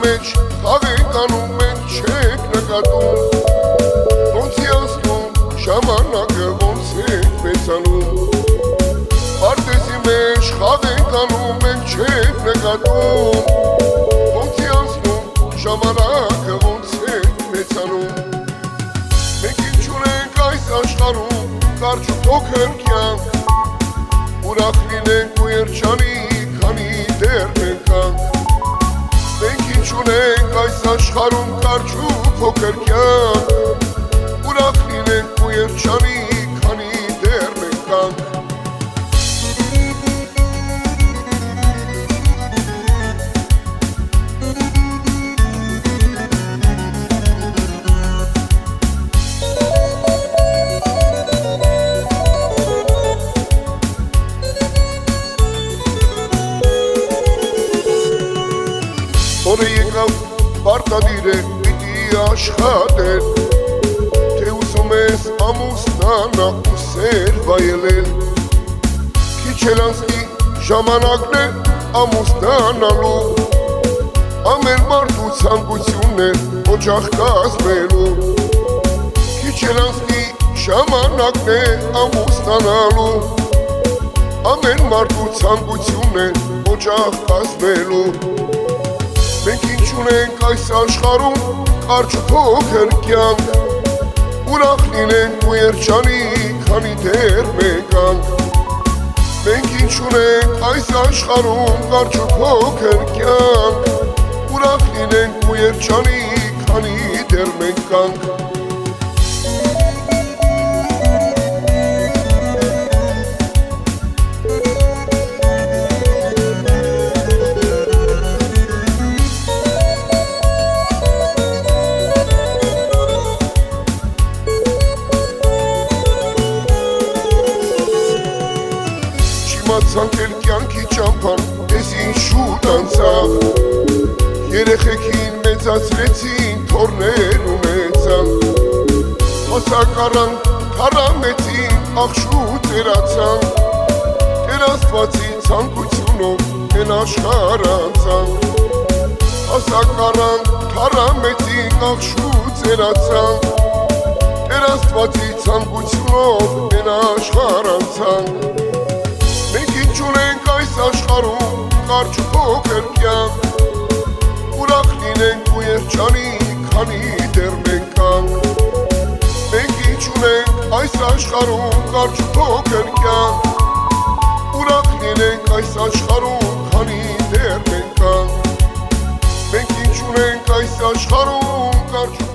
մեջ խաղ ենք անում, մենք չենք նկատում, ոնց է անցնում ժամանակը, ոնց ենք մեծանում, պարտեզի մեջ խաղ ենք անում, մենք չենք նկատում, ոնց է անցնում ժամանակը, ոնց ենք մեծանում, մենք ինչ ունենք այս աշխարհում, կարճ ու փոքր կյանք, ուրախ լինենք ու երջանիկ, քանի դեռ մենք կանք, մենք ինչ ունենք այս աշխարհում, կարճ ու փոքր կյանք, ուրախ լինենք ու երջանիկ, քանի դեռ մենք կանք, Օրը եկավ պարտադիր է պիտի աշխատել, թե ուզում ես ամուսնանա ու սեր վայելել, քիչ էլ անցնի ժամանակն է ամուսնանալու, ամեն մարդու ցանկությունն է օջախ կազմելու, քիչ էլ անցնի ժամանակն է ամուսնանալու, ամեն մարդու ցանկությունն է օջախ կազմելու, մենք ինչ ունենք այս աշխարհում, կարճ ու փոքր կյանք, ուրախ լինենք ու երջանիկ, քանի դեռ մենք կանք, մենք ինչ ունենք այս աշխարհում, կարճ ու փոքր կյանք, ուրախ լինենք ու երջանիկ, քանի դեռ մենք կանք, Մացանք էլ կյանքի ճամփան, ես ինչ շուտ անցավ, երեխեքին մեծացրեցին, թորներ ունեցան, հոսակ առան, թառամեցին, աղշուց երացան, Տեր Աստվածի ցանկությունով են աշխարհ անցան, հոսակ առան, թառամեցին, աղշուց երացան, Տեր Աստվածի ցանկությունով են աշխարհ անցան, մենք ինչ ունենք այս աշխարհում, կարճ ու փոքր կյանք, ուրախ լինենք ու երջանիկ, քանի դեռ մենք կանք, մենք ինչ ունենք այս աշխարհում, կարճ ու փոքր կյանք, ուրախ լինենք այս աշխարհում, քանի դեռ մենք կանք, մենք ինչ ունենք այս աշխարհում, կարճ ու